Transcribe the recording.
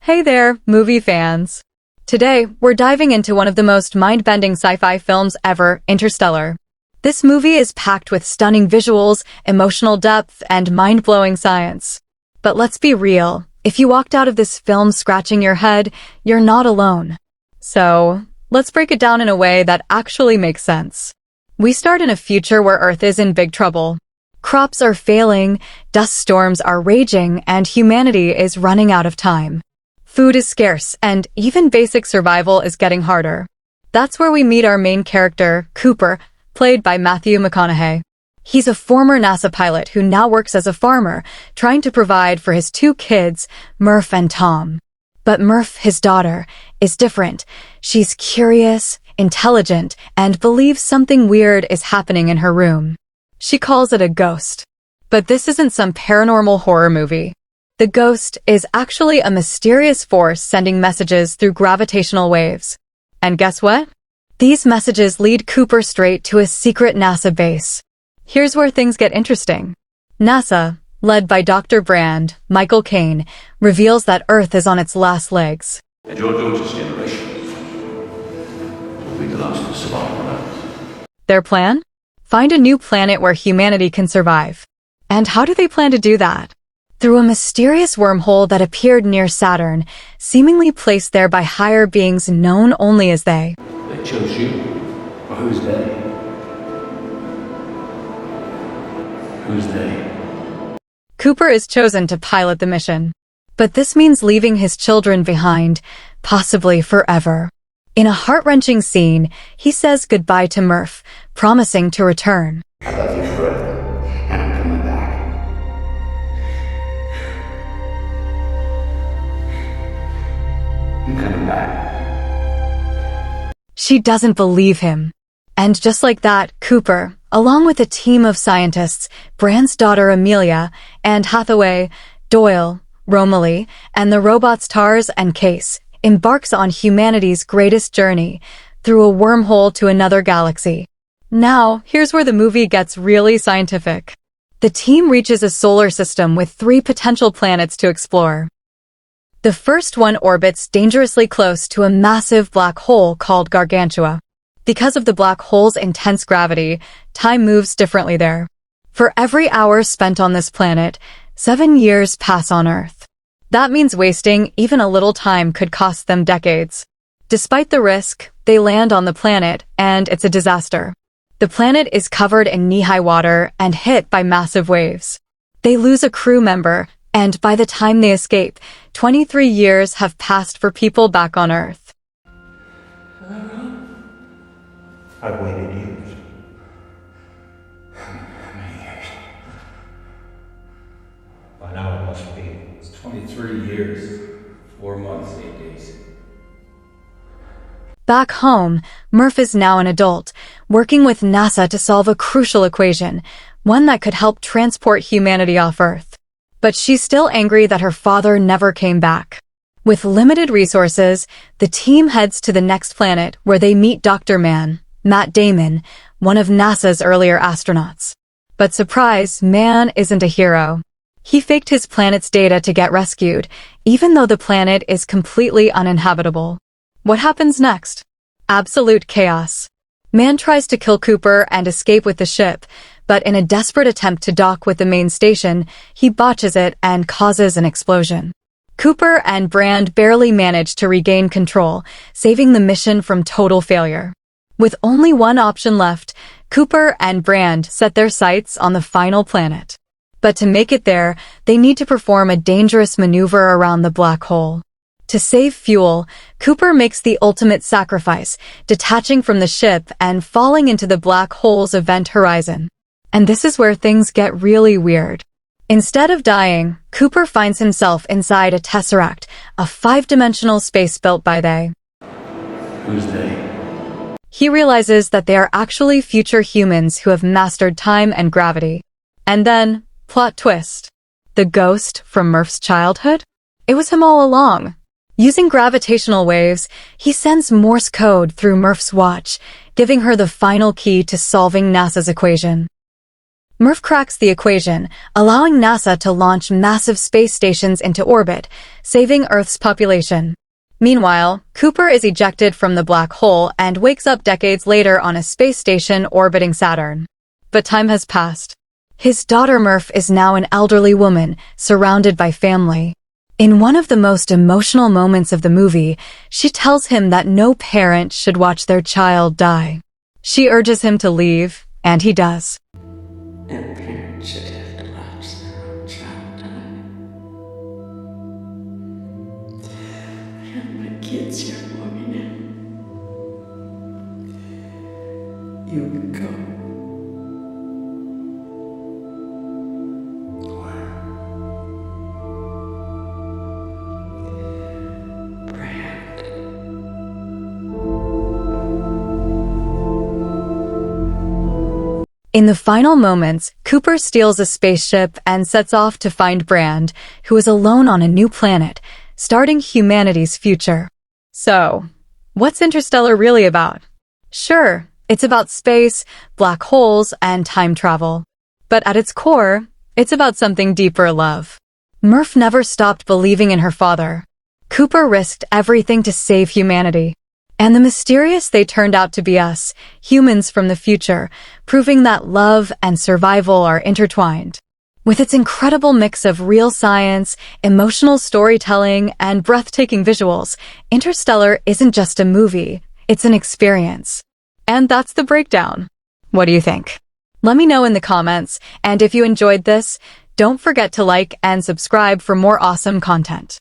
Hey there, movie fans. Today, we're diving into one of the most mind-bending sci-fi films ever, Interstellar. This movie is packed with stunning visuals, emotional depth, and mind-blowing science. But let's be real, if you walked out of this film scratching your head, you're not alone. So, let's break it down in a way that actually makes sense. We start in a future where Earth is in big trouble. Crops are failing, dust storms are raging, and humanity is running out of time. Food is scarce, and even basic survival is getting harder. That's where we meet our main character, Cooper, played by Matthew McConaughey. He's a former NASA pilot who now works as a farmer, trying to provide for his two kids, Murph and Tom. But Murph, his daughter, is different. She's curious, intelligent, and believes something weird is happening in her room. She calls it a ghost. But this isn't some paranormal horror movie. The ghost is actually a mysterious force sending messages through gravitational waves. And guess what? These messages lead Cooper straight to a secret NASA base. Here's where things get interesting. NASA, led by Dr. Brand, Michael Caine, reveals that Earth is on its last legs. And your daughter's generation will be the last to survive on Earth. Their plan? Find a new planet where humanity can survive. And how do they plan to do that? Through a mysterious wormhole that appeared near Saturn, seemingly placed there by higher beings known only as they. They chose you. But who's they? Who's they? Cooper is chosen to pilot the mission. But this means leaving his children behind, possibly forever. In a heart-wrenching scene, he says goodbye to Murph, promising to return. I love you forever, and I'm coming back. I'm coming back. She doesn't believe him. And just like that, Cooper, along with a team of scientists, Brand's daughter Amelia, and Hathaway, Doyle, Romilly, and the robots Tars and Case, embarks on humanity's greatest journey through a wormhole to another galaxy. Now, here's where the movie gets really scientific. The team reaches a solar system with 3 potential planets to explore. The first one orbits dangerously close to a massive black hole called Gargantua. Because of the black hole's intense gravity, time moves differently there. For every hour spent on this planet, 7 years pass on Earth. That means wasting even a little time could cost them decades. Despite the risk, they land on the planet, and it's a disaster. The planet is covered in knee-high water and hit by massive waves. They lose a crew member, and by the time they escape, 23 years have passed for people back on Earth. I've waited years. How many years? By now it must be. It's 23 years, 4 months, 8 days. Back home, Murph is now an adult, working with NASA to solve a crucial equation, one that could help transport humanity off Earth. But she's still angry that her father never came back. With limited resources, the team heads to the next planet where they meet Dr. Matt Damon, one of NASA's earlier astronauts. But surprise, Man isn't a hero. He faked his planet's data to get rescued, even though the planet is completely uninhabitable. What happens next? Absolute chaos. Man tries to kill Cooper and escape with the ship, but in a desperate attempt to dock with the main station, he botches it and causes an explosion. Cooper and Brand barely manage to regain control, saving the mission from total failure. With only one option left, Cooper and Brand set their sights on the final planet. But to make it there, they need to perform a dangerous maneuver around the black hole. To save fuel, Cooper makes the ultimate sacrifice, detaching from the ship and falling into the black hole's event horizon. And this is where things get really weird. Instead of dying, Cooper finds himself inside a tesseract, a 5-dimensional space built by they. Who's they? He realizes that they are actually future humans who have mastered time and gravity. And then, plot twist. The ghost from Murph's childhood? It was him all along. Using gravitational waves, he sends Morse code through Murph's watch, giving her the final key to solving NASA's equation. Murph cracks the equation, allowing NASA to launch massive space stations into orbit, saving Earth's population. Meanwhile, Cooper is ejected from the black hole and wakes up decades later on a space station orbiting Saturn. But time has passed. His daughter Murph is now an elderly woman, surrounded by family. In one of the most emotional moments of the movie, she tells him that no parent should watch their child die. She urges him to leave, and he does. No parent should have to watch their own child die. I have my kids here for me now. You can go. Where? Brand. In the final moments, Cooper steals a spaceship and sets off to find Brand, who is alone on a new planet, starting humanity's future. So, what's Interstellar really about? Sure, it's about space, black holes, and time travel. But at its core, it's about something deeper: love. Murph never stopped believing in her father. Cooper risked everything to save humanity. And the mysterious they turned out to be us, humans from the future, proving that love and survival are intertwined. With its incredible mix of real science, emotional storytelling, and breathtaking visuals, Interstellar isn't just a movie, it's an experience. And that's the breakdown. What do you think? Let me know in the comments, and if you enjoyed this, don't forget to like and subscribe for more awesome content.